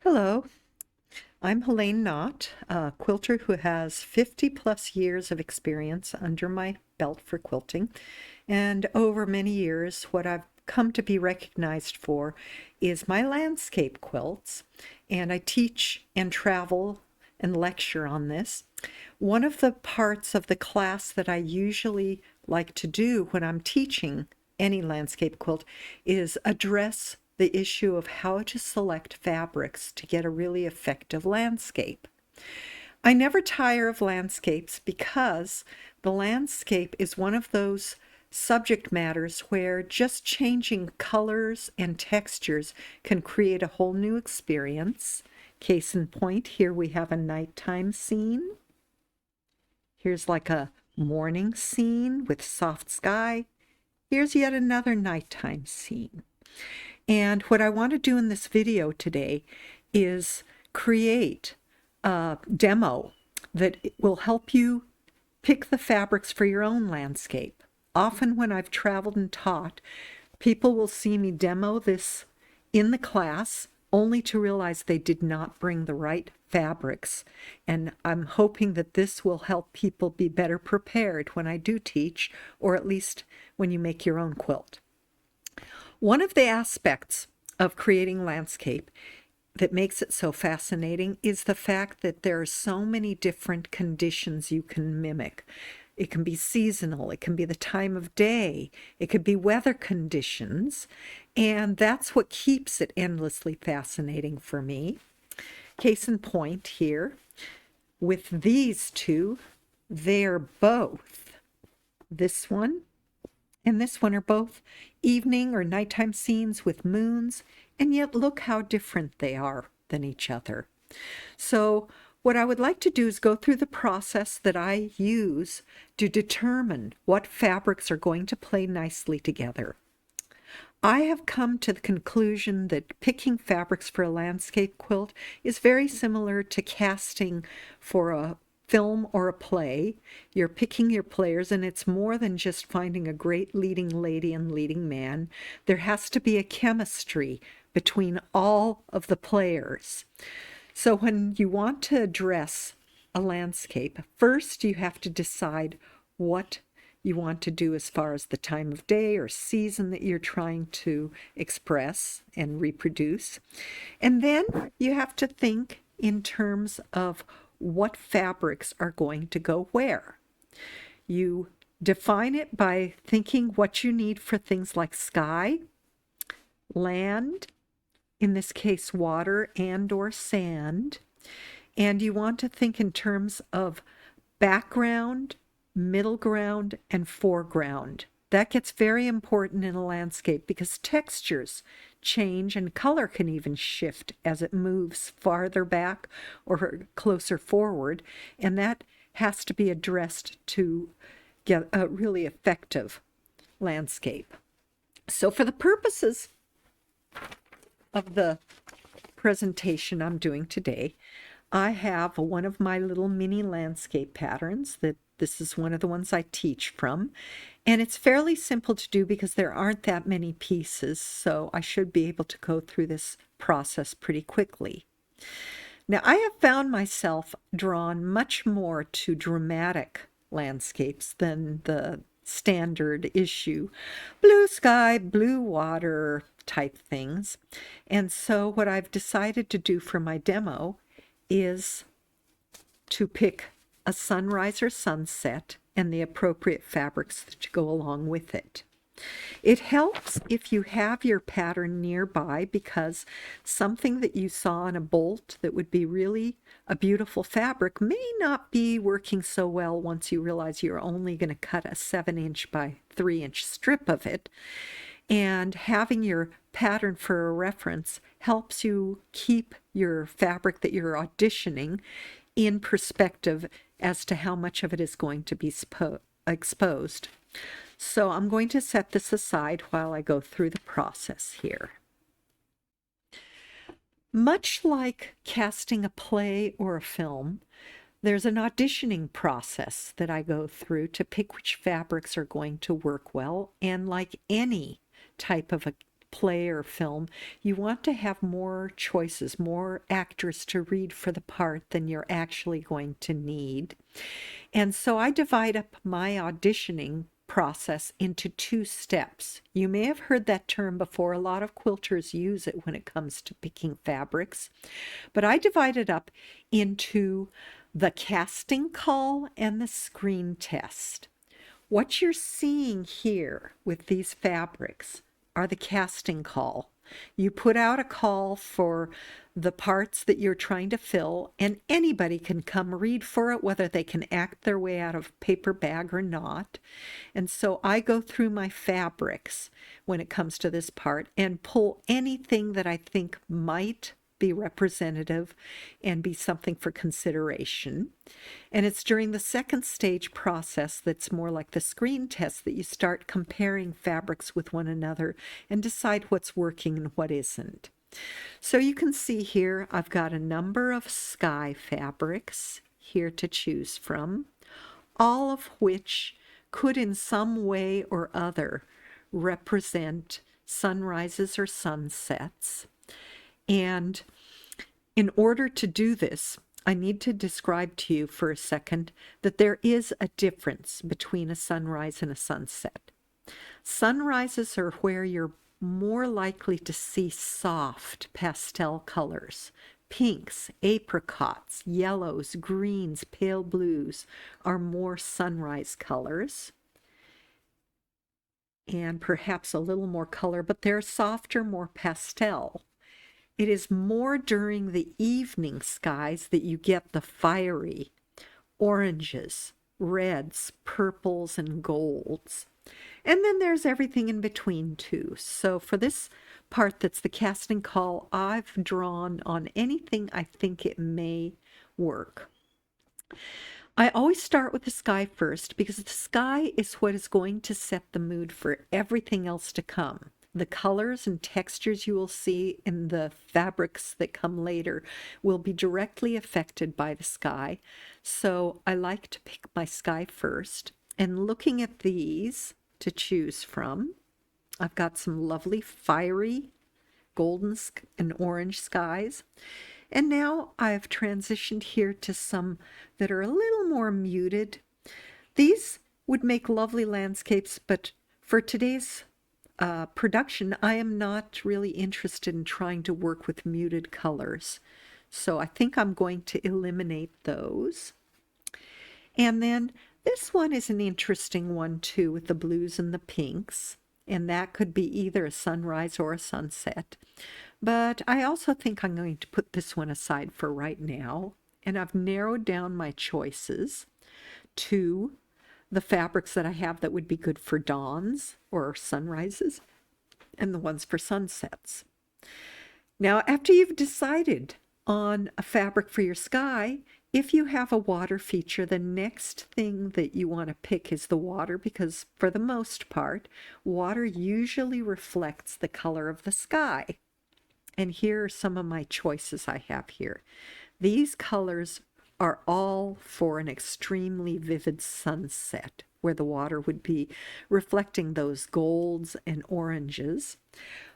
Hello, I'm Helene Knott, a quilter who has 50 plus years of experience under my belt for quilting. And over many years, what I've come to be recognized for is my landscape quilts. And I teach and travel and lecture on this. One of the parts of the class that I usually like to do when I'm teaching any landscape quilt is address the issue of how to select fabrics to get a really effective landscape. I never tire of landscapes because the landscape is one of those subject matters where just changing colors and textures can create a whole new experience. Case in point, here we have a nighttime scene. Here's like a morning scene with soft sky. Here's yet another nighttime scene. And what I want to do in this video today is create a demo that will help you pick the fabrics for your own landscape. Often when I've traveled and taught, people will see me demo this in the class only to realize they did not bring the right fabrics. And I'm hoping that this will help people be better prepared when I do teach, or at least when you make your own quilt. One of the aspects of creating landscape that makes it so fascinating is the fact that there are so many different conditions you can mimic. It can be seasonal, it can be the time of day, it could be weather conditions, and that's what keeps it endlessly fascinating for me. Case in point here, with these two, they're both, this one and this one are both evening or nighttime scenes with moons, and yet look how different they are than each other. So what I would like to do is go through the process that I use to determine what fabrics are going to play nicely together. I have come to the conclusion that picking fabrics for a landscape quilt is very similar to casting for a film or a play. You're picking your players, and it's more than just finding a great leading lady and leading man. There has to be a chemistry between all of the players. So when you want to address a landscape, first you have to decide what you want to do as far as the time of day or season that you're trying to express and reproduce. And then you have to think in terms of what fabrics are going to go where. You define it by thinking what you need for things like sky, land, in this case water and or sand, and you want to think in terms of background, middle ground, and foreground. That gets very important in a landscape because textures change and color can even shift as it moves farther back or closer forward, and that has to be addressed to get a really effective landscape. So for the purposes of the presentation I'm doing today, I have one of my little mini landscape patterns that this is one of the ones I teach from, and it's fairly simple to do because there aren't that many pieces, so I should be able to go through this process pretty quickly. Now, I have found myself drawn much more to dramatic landscapes than the standard issue blue sky, blue water type things. And so what I've decided to do for my demo is to pick a sunrise or sunset and the appropriate fabrics to go along with it. It helps if you have your pattern nearby because something that you saw in a bolt that would be really a beautiful fabric may not be working so well once you realize you're only going to cut a 7-inch by 3-inch strip of it. And having your pattern for a reference helps you keep your fabric that you're auditioning in perspective as to how much of it is going to be exposed. So I'm going to set this aside while I go through the process here. Much like casting a play or a film, there's an auditioning process that I go through to pick which fabrics are going to work well. And like any type of a play or film, you want to have more choices, more actors to read for the part than you're actually going to need. And so I divide up my auditioning process into two steps. You may have heard that term before. A lot of quilters use it when it comes to picking fabrics. But I divide it up into the casting call and the screen test. What you're seeing here with these fabrics are the casting call. You put out a call for the parts that you're trying to fill, and anybody can come read for it, whether they can act their way out of a paper bag or not. And so I go through my fabrics when it comes to this part and pull anything that I think might be representative and be something for consideration. And it's during the second stage process that's more like the screen test that you start comparing fabrics with one another and decide what's working and what isn't. So you can see here I've got a number of sky fabrics here to choose from, all of which could in some way or other represent sunrises or sunsets. And in order to do this, I need to describe to you for a second that there is a difference between a sunrise and a sunset. Sunrises are where you're more likely to see soft pastel colors. Pinks, apricots, yellows, greens, pale blues are more sunrise colors. And perhaps a little more color, but they're softer, more pastel. It is more during the evening skies that you get the fiery oranges, reds, purples, and golds. And then there's everything in between too. So for this part that's the casting call, I've drawn on anything I think it may work. I always start with the sky first because the sky is what is going to set the mood for everything else to come. The colors and textures you will see in the fabrics that come later will be directly affected by the sky. So I like to pick my sky first. And looking at these to choose from, I've got some lovely fiery golden and orange skies. And now I've transitioned here to some that are a little more muted. These would make lovely landscapes, but for today's production, I am not really interested in trying to work with muted colors. So I think I'm going to eliminate those. And then this one is an interesting one too, with the blues and the pinks. And that could be either a sunrise or a sunset. But I also think I'm going to put this one aside for right now. And I've narrowed down my choices to the fabrics that I have that would be good for dawns or sunrises, and the ones for sunsets. Now, after you've decided on a fabric for your sky, if you have a water feature, the next thing that you want to pick is the water, because for the most part, water usually reflects the color of the sky. And here are some of my choices I have here. These colors are all for an extremely vivid sunset, where the water would be reflecting those golds and oranges.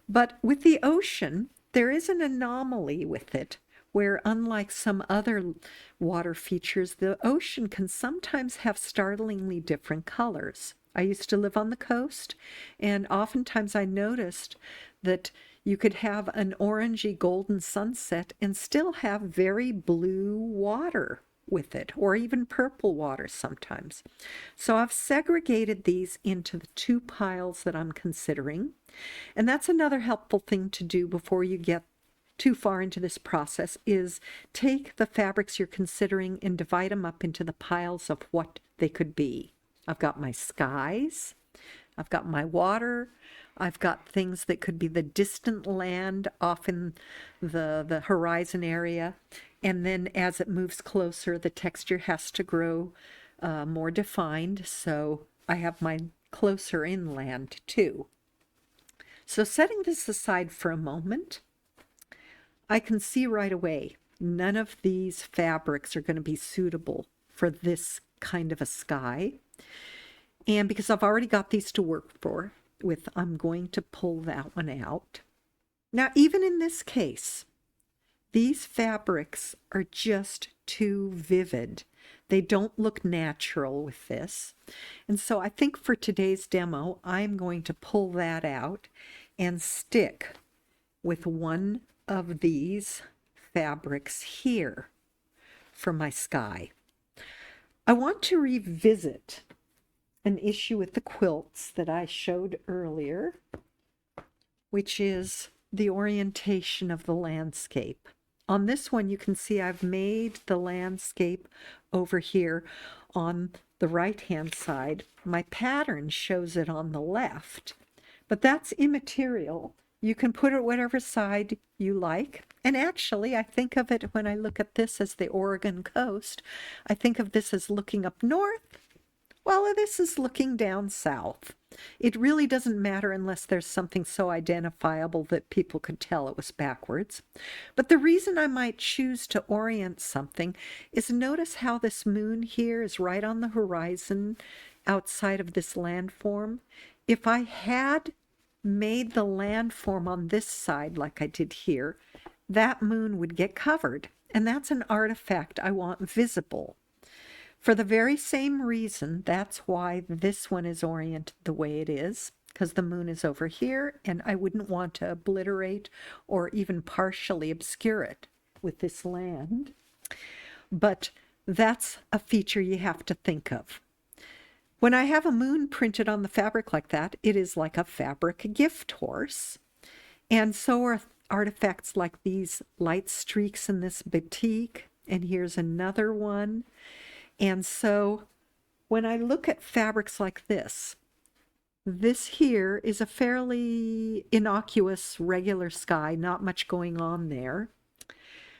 But with the ocean, there is an anomaly with it, where unlike some other water features, the ocean can sometimes have startlingly different colors. I used to live on the coast, and oftentimes I noticed that you could have an orangey golden sunset and still have very blue water with it, or even purple water sometimes. So I've segregated these into the two piles that I'm considering. And that's another helpful thing to do before you get too far into this process, is take the fabrics you're considering and divide them up into the piles of what they could be. I've got my skies, I've got my water, I've got things that could be the distant land off in the horizon area. And then as it moves closer, the texture has to grow more defined. So I have my closer inland too. So setting this aside for a moment, I can see right away none of these fabrics are going to be suitable for this kind of a sky. And because I've already got these to work with I'm going to pull that one out. Now, even in this case, these fabrics are just too vivid. They don't look natural with this. And so I think for today's demo, I'm going to pull that out and stick with one of these fabrics here for my sky. I want to revisit an issue with the quilts that I showed earlier, which is the orientation of the landscape. On this one, you can see I've made the landscape over here on the right-hand side. My pattern shows it on the left, but that's immaterial. You can put it whatever side you like. And actually, I think of it when I look at this as the Oregon coast. I think of this as looking up north. Well, this is looking down south. It really doesn't matter unless there's something so identifiable that people could tell it was backwards. But the reason I might choose to orient something is notice how this moon here is right on the horizon outside of this landform. If I had made the landform on this side like I did here, that moon would get covered. And that's an artifact I want visible. For the very same reason, that's why this one is oriented the way it is, because the moon is over here, and I wouldn't want to obliterate or even partially obscure it with this land. But that's a feature you have to think of. When I have a moon printed on the fabric like that, it is like a fabric gift horse. And so are artifacts like these light streaks in this batik, and here's another one. And so when I look at fabrics like this here is a fairly innocuous regular sky, not much going on there.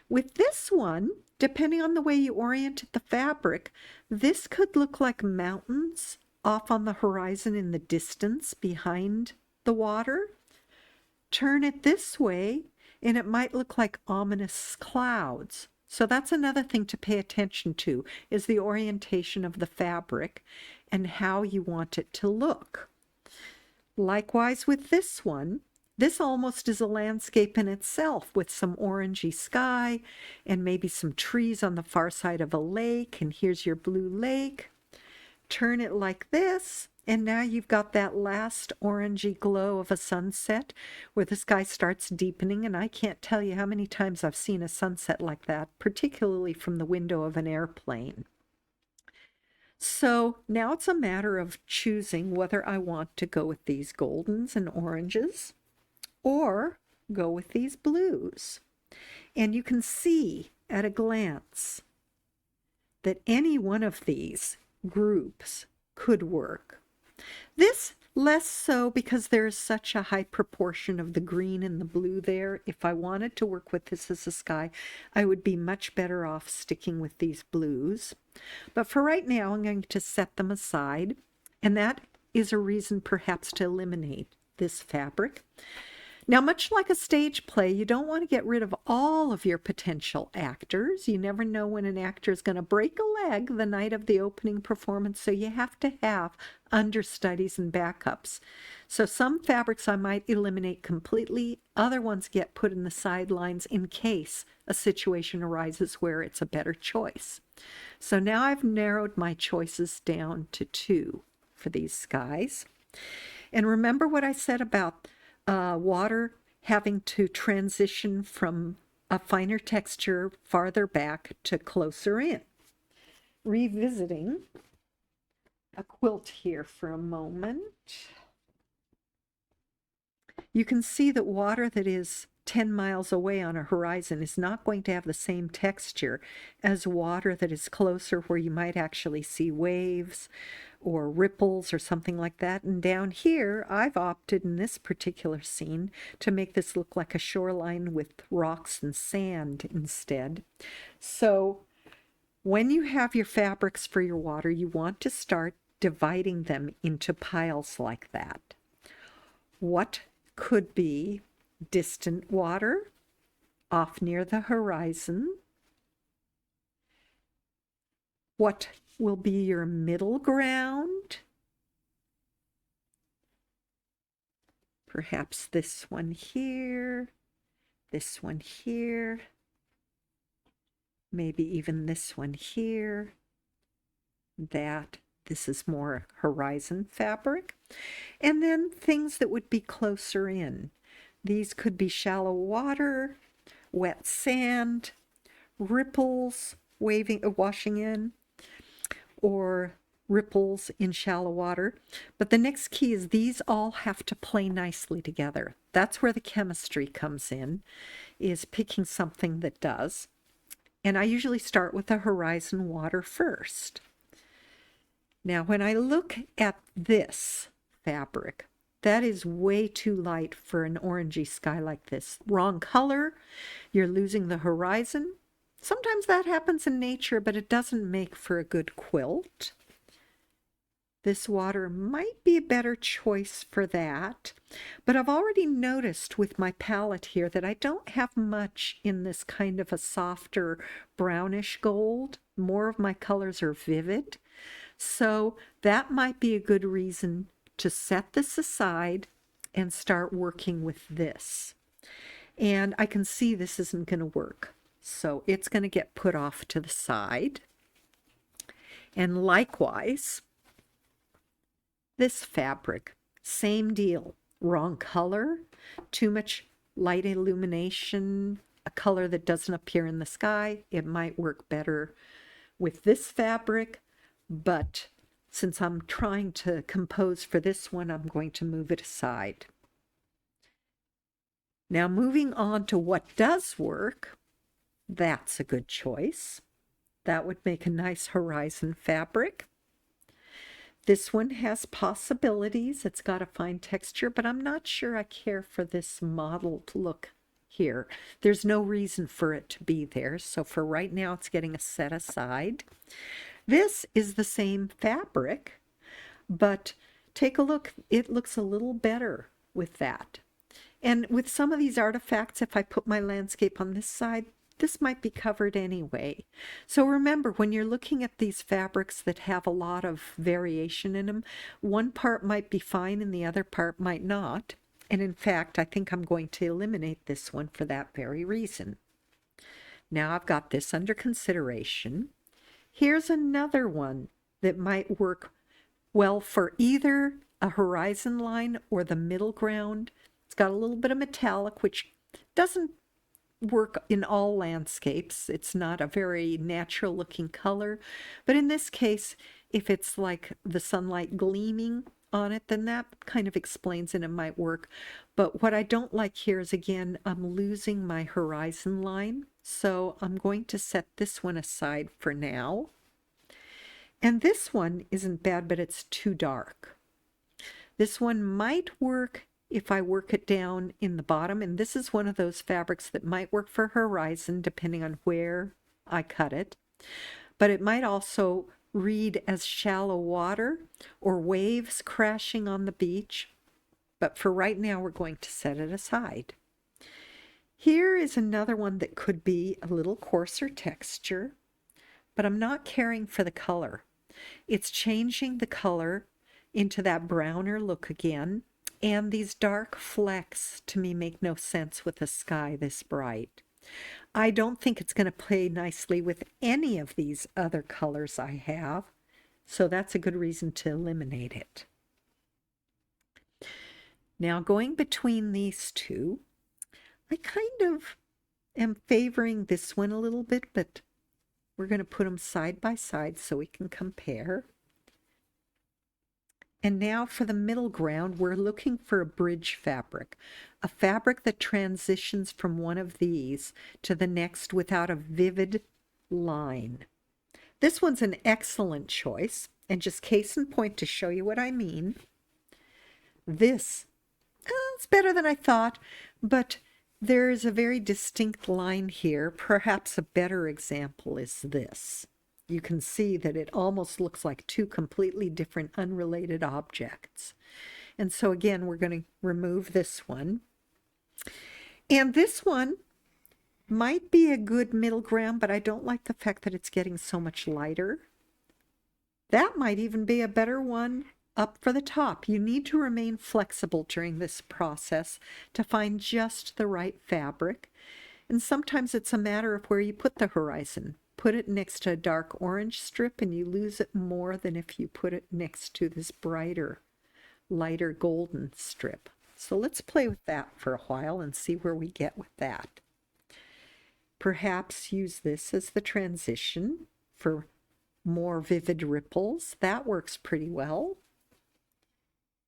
With this one, depending on the way you oriented the fabric, this could look like mountains off on the horizon in the distance behind the water. Turn it this way, and it might look like ominous clouds. So that's another thing to pay attention to, is the orientation of the fabric and how you want it to look. Likewise with this one, this almost is a landscape in itself with some orangey sky and maybe some trees on the far side of a lake, and here's your blue lake. Turn it like this, and now you've got that last orangey glow of a sunset where the sky starts deepening, and I can't tell you how many times I've seen a sunset like that, particularly from the window of an airplane. So now it's a matter of choosing whether I want to go with these goldens and oranges or go with these blues. And you can see at a glance that any one of these groups could work. This less so because there is such a high proportion of the green and the blue there. If I wanted to work with this as a sky, I would be much better off sticking with these blues. But for right now, I'm going to set them aside, and that is a reason perhaps to eliminate this fabric. Now, much like a stage play, you don't want to get rid of all of your potential actors. You never know when an actor is going to break a leg the night of the opening performance, so you have to have understudies and backups. So some fabrics I might eliminate completely, other ones get put in the sidelines in case a situation arises where it's a better choice. So now I've narrowed my choices down to 2 for these skies. And remember what I said about water having to transition from a finer texture farther back to closer in. Revisiting a quilt here for a moment. You can see that water that is 10 miles away on a horizon is not going to have the same texture as water that is closer, where you might actually see waves or ripples or something like that. And down here, I've opted in this particular scene to make this look like a shoreline with rocks and sand instead. So when you have your fabrics for your water, you want to start dividing them into piles like that. What could be distant water off near the horizon? What will be your middle ground? Perhaps this one here, this one here, maybe even this one here, that. This is more horizon fabric. And then things that would be closer in. These could be shallow water, wet sand, ripples washing in, or ripples in shallow water. But the next key is these all have to play nicely together. That's where the chemistry comes in, is picking something that does. And I usually start with the horizon water first. Now, when I look at this fabric, that is way too light for an orangey sky like this. Wrong color, you're losing the horizon. Sometimes that happens in nature, but it doesn't make for a good quilt. This water might be a better choice for that, but I've already noticed with my palette here that I don't have much in this kind of a softer brownish gold. More of my colors are vivid. So that might be a good reason to set this aside and start working with this. And I can see this isn't going to work. So it's going to get put off to the side. And likewise, this fabric, same deal. Wrong color, too much light illumination, a color that doesn't appear in the sky. It might work better with this fabric. But since I'm trying to compose for this one, I'm going to move it aside. Now moving on to what does work, that's a good choice. That would make a nice horizon fabric. This one has possibilities. It's got a fine texture, but I'm not sure I care for this mottled look here. There's no reason for it to be there, so for right now it's getting a set aside. This is the same fabric, but take a look. It looks a little better with that. And with some of these artifacts, if I put my landscape on this side, this might be covered anyway. So remember, when you're looking at these fabrics that have a lot of variation in them, one part might be fine and the other part might not. And in fact, I think I'm going to eliminate this one for that very reason. Now I've got this under consideration. Here's another one that might work well for either a horizon line or the middle ground. It's got a little bit of metallic, which doesn't work in all landscapes. It's not a very natural looking color. But in this case, if it's like the sunlight gleaming on it, then that kind of explains it and might work. But what I don't like here is, again, I'm losing my horizon line. So I'm going to set this one aside for now. And this one isn't bad, but it's too dark. This one might work if I work it down in the bottom. And this is one of those fabrics that might work for horizon, depending on where I cut it. But it might also read as shallow water or waves crashing on the beach. But for right now, we're going to set it aside. Here is another one that could be a little coarser texture, but I'm not caring for the color. It's changing the color into that browner look again, and these dark flecks to me make no sense with a sky this bright. I don't think it's going to play nicely with any of these other colors I have, so that's a good reason to eliminate it. Now going between these two, I kind of am favoring this one a little bit, but we're going to put them side by side so we can compare. And now for the middle ground, we're looking for a bridge fabric, a fabric that transitions from one of these to the next without a vivid line. This one's an excellent choice, and just case in point to show you what I mean, this, it's better than I thought, but there is a very distinct line here. Perhaps a better example is this. You can see that it almost looks like two completely different unrelated objects. And so again, we're going to remove this one. And this one might be a good middle ground, but I don't like the fact that it's getting so much lighter. That might even be a better one up for the top. You need to remain flexible during this process to find just the right fabric. And sometimes it's a matter of where you put the horizon. Put it next to a dark orange strip and you lose it more than if you put it next to this brighter, lighter golden strip. So let's play with that for a while and see where we get with that. Perhaps use this as the transition for more vivid ripples. That works pretty well.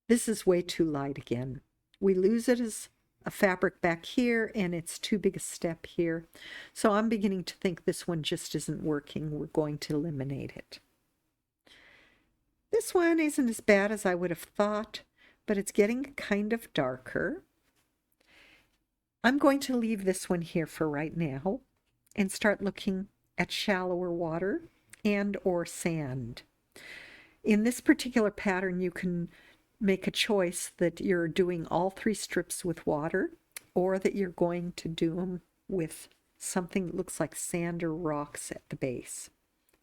This is way too light again. We lose it as a fabric back here, and it's too big a step here. So I'm beginning to think this one just isn't working. We're going to eliminate it. This one isn't as bad as I would have thought, but it's getting kind of darker. I'm going to leave this one here for right now and start looking at shallower water and or sand. In this particular pattern, you can make a choice that you're doing all 3 strips with water, or that you're going to do them with something that looks like sand or rocks at the base.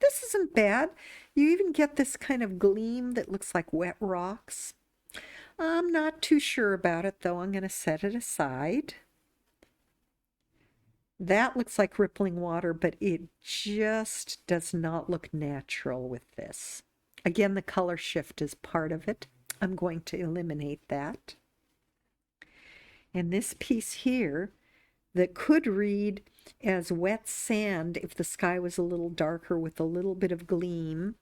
This isn't bad. You even get this kind of gleam that looks like wet rocks. I'm not too sure about it, though. I'm going to set it aside. That looks like rippling water, but it just does not look natural with this. Again, the color shift is part of it. I'm going to eliminate that. And this piece here that could read as wet sand if the sky was a little darker with a little bit of gleam,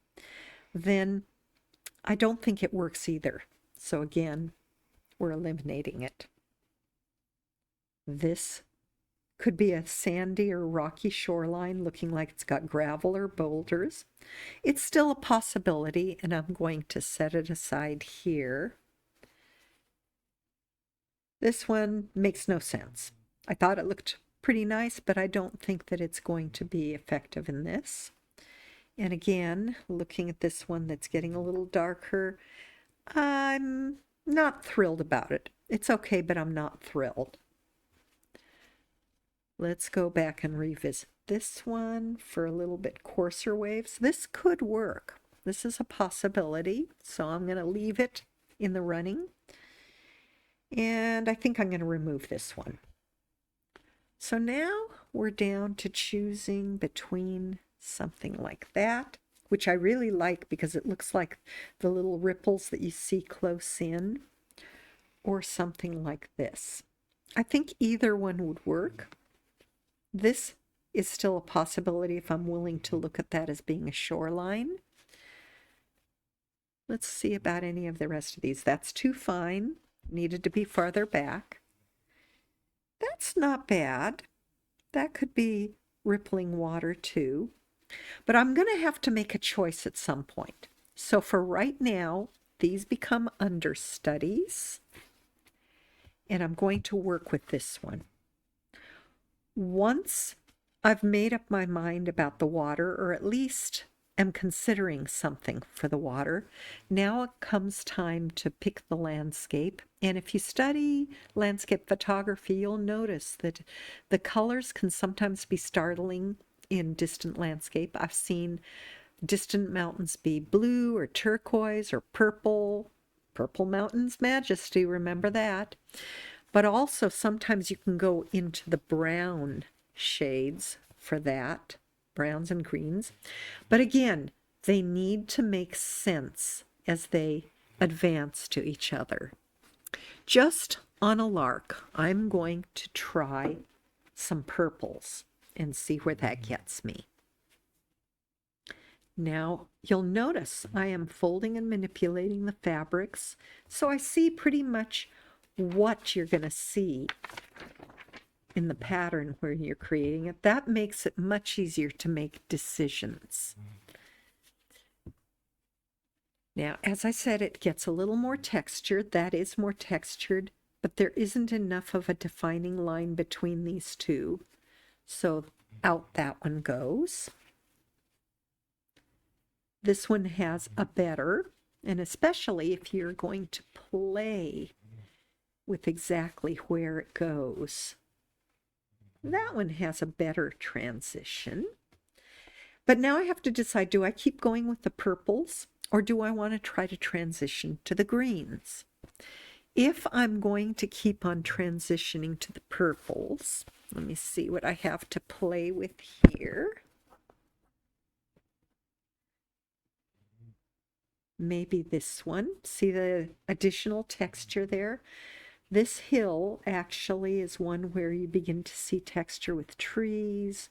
then I don't think it works either. So again, we're eliminating it. This could be a sandy or rocky shoreline looking like it's got gravel or boulders. It's still a possibility, and I'm going to set it aside here. This one makes no sense. I thought it looked pretty nice, but I don't think that it's going to be effective in this. And again, looking at this one that's getting a little darker, I'm not thrilled about it. It's okay, but I'm not thrilled. Let's go back and revisit this one for a little bit coarser waves. This could work. This is a possibility, so I'm going to leave it in the running. And I think I'm going to remove this one. So now we're down to choosing between something like that, which I really like because it looks like the little ripples that you see close in, or something like this. I think either one would work. This is still a possibility if I'm willing to look at that as being a shoreline. Let's see about any of the rest of these. That's too fine. Needed to be farther back. That's not bad. That could be rippling water too. But I'm going to have to make a choice at some point. So for right now, these become understudies. And I'm going to work with this one. Once I've made up my mind about the water, or at least am considering something for the water, now it comes time to pick the landscape. And if you study landscape photography, you'll notice that the colors can sometimes be startling in distant landscape. I've seen distant mountains be blue or turquoise or purple. Purple Mountain's Majesty, remember that. But also sometimes you can go into the brown shades for that, browns and greens. But again, they need to make sense as they advance to each other. Just on a lark, I'm going to try some purples and see where that gets me. Now, you'll notice I am folding and manipulating the fabrics, so I see pretty much what you're going to see in the pattern where you're creating it. That makes it much easier to make decisions. Now, as I said, it gets a little more textured. That is more textured, but there isn't enough of a defining line between these two. So out that one goes. This one has a better, and especially if you're going to play with exactly where it goes. That one has a better transition. But now I have to decide, do I keep going with the purples or do I want to try to transition to the greens? If I'm going to keep on transitioning to the purples, let me see what I have to play with here. Maybe this one. See the additional texture there? This hill actually is one where you begin to see texture with trees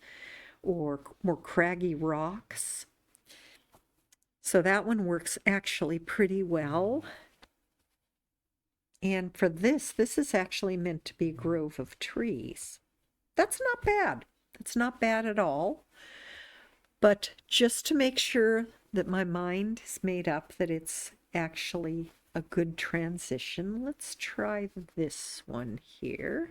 or more craggy rocks. So that one works actually pretty well. And for this is actually meant to be a grove of trees. That's not bad. That's not bad at all. But just to make sure that my mind is made up that it's actually a good transition, let's try this one here.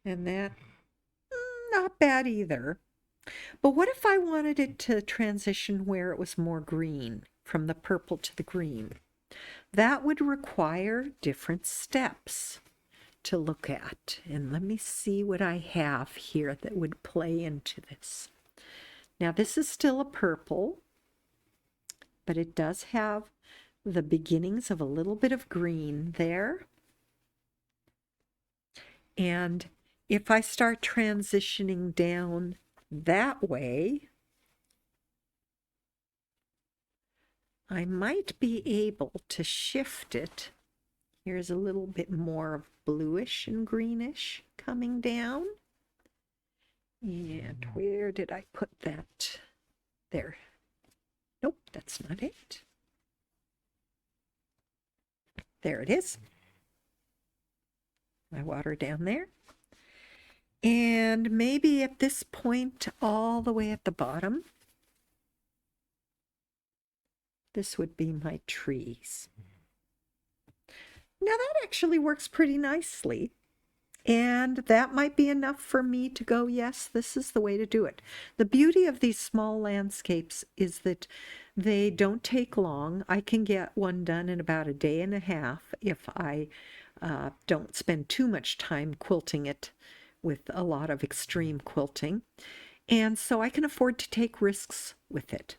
And that, not bad either. But what if I wanted it to transition where it was more green, from the purple to the green? That would require different steps to look at. And let me see what I have here that would play into this. Now this is still a purple, but it does have the beginnings of a little bit of green there. And if I start transitioning down that way, I might be able to shift it. Here's a little bit more of bluish and greenish coming down. And where did I put that? There. Nope, that's not it. There it is. My water down there. And maybe at this point, all the way at the bottom, this would be my trees. Now that actually works pretty nicely. And that might be enough for me to go, yes, this is the way to do it. The beauty of these small landscapes is that they don't take long. I can get one done in about a day and a half if I don't spend too much time quilting it with a lot of extreme quilting. And so I can afford to take risks with it.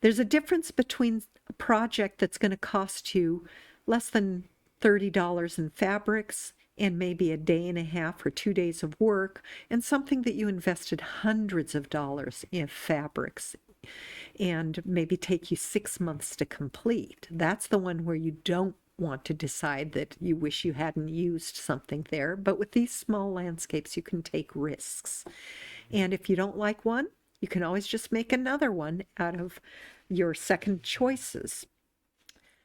There's a difference between a project that's going to cost you less than $30 in fabrics and maybe a day and a half or 2 days of work, and something that you invested hundreds of dollars in fabrics and maybe take you 6 months to complete. That's the one where you don't want to decide that you wish you hadn't used something there. But with these small landscapes, you can take risks. And if you don't like one, you can always just make another one out of your second choices.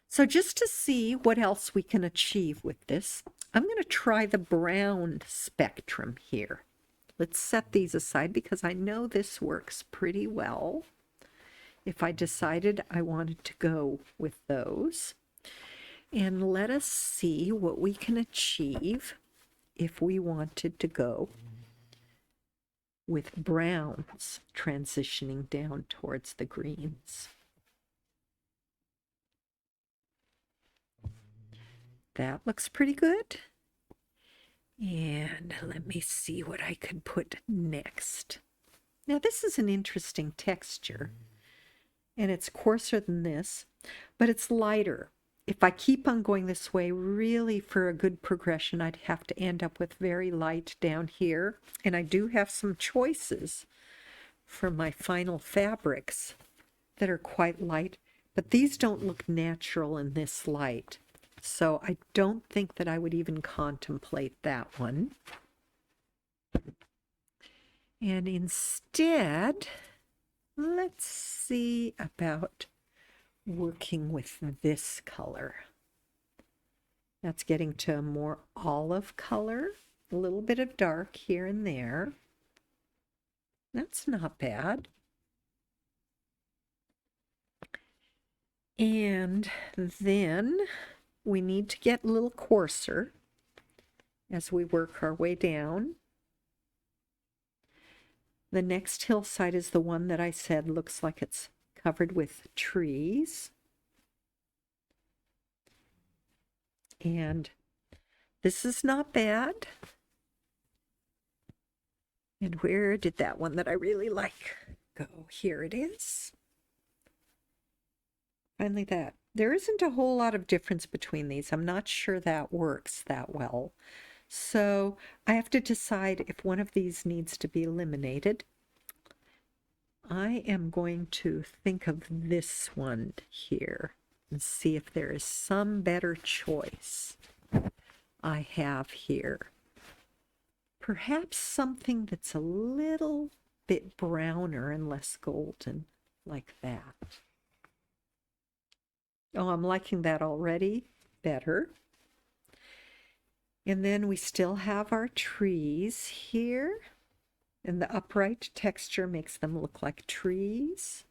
So just to see what else we can achieve with this, I'm going to try the brown spectrum here. Let's set these aside because I know this works pretty well. If I decided I wanted to go with those. And let us see what we can achieve if we wanted to go with browns transitioning down towards the greens. That looks pretty good. And let me see what I could put next. Now this is an interesting texture, and it's coarser than this, but it's lighter. If I keep on going this way, really for a good progression, I'd have to end up with very light down here. And I do have some choices for my final fabrics that are quite light, but these don't look natural in this light. So I don't think that I would even contemplate that one. And instead, let's see about working with this color. That's getting to a more olive color, a little bit of dark here and there. That's not bad. And then we need to get a little coarser as we work our way down. The next hillside is the one that I said looks like it's covered with trees. And this is not bad. And where did that one that I really like go. Here it is. Finally that. There isn't a whole lot of difference between these. I'm not sure that works that well. So I have to decide if one of these needs to be eliminated. I am going to think of this one here and see if there is some better choice I have here. Perhaps something that's a little bit browner and less golden, like that. Oh, I'm liking that already better. And then we still have our trees here. And the upright texture makes them look like trees.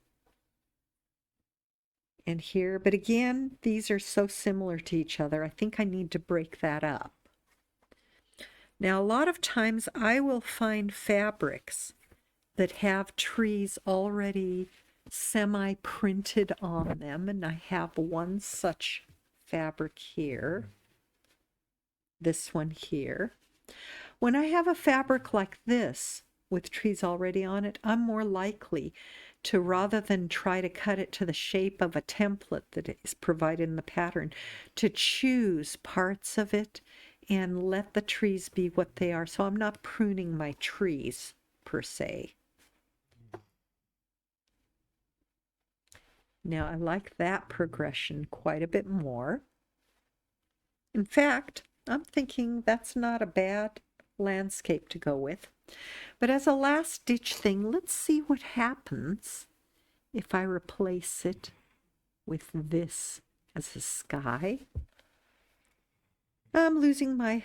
And here, but again, these are so similar to each other. I think I need to break that up. Now, a lot of times I will find fabrics that have trees already semi-printed on them, and I have one such fabric here. This one here. When I have a fabric like this with trees already on it, I'm more likely to, rather than try to cut it to the shape of a template that is provided in the pattern, to choose parts of it and let the trees be what they are. So I'm not pruning my trees per se. Now I like that progression quite a bit more. In fact, I'm thinking that's not a bad landscape to go with. But as a last ditch thing, let's see what happens if I replace it with this as a sky. I'm losing my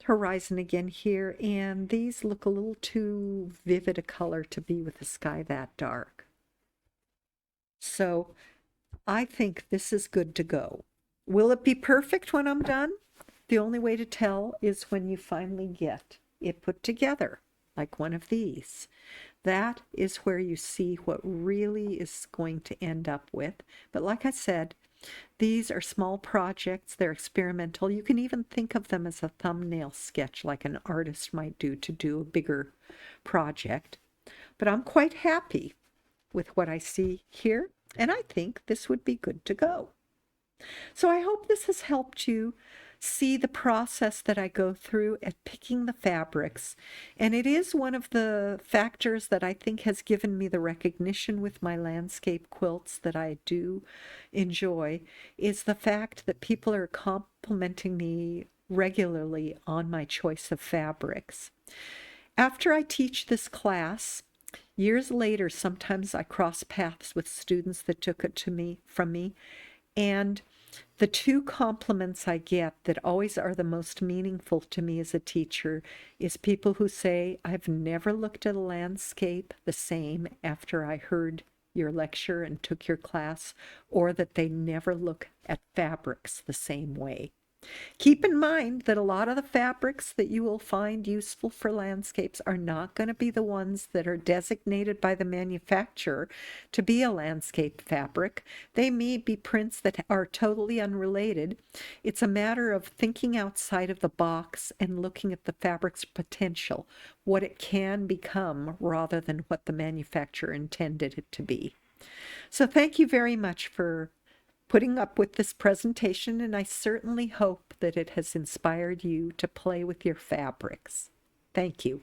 horizon again here, and these look a little too vivid a color to be with the sky that dark. So I think this is good to go. Will it be perfect when I'm done? The only way to tell is when you finally get it put together, like one of these. That is where you see what really is going to end up with. But like I said, these are small projects, they're experimental. You can even think of them as a thumbnail sketch like an artist might do to do a bigger project. But I'm quite happy with what I see here, and I think this would be good to go. So I hope this has helped you see the process that I go through at picking the fabrics. And it is one of the factors that I think has given me the recognition with my landscape quilts that I do enjoy, is the fact that people are complimenting me regularly on my choice of fabrics. After I teach this class, years later, sometimes I cross paths with students that took it from me, and the two compliments I get that always are the most meaningful to me as a teacher is people who say, I've never looked at a landscape the same after I heard your lecture and took your class, or that they never look at fabrics the same way. Keep in mind that a lot of the fabrics that you will find useful for landscapes are not going to be the ones that are designated by the manufacturer to be a landscape fabric. They may be prints that are totally unrelated. It's a matter of thinking outside of the box and looking at the fabric's potential, what it can become rather than what the manufacturer intended it to be. So thank you very much for putting up with this presentation, and I certainly hope that it has inspired you to play with your fabrics. Thank you.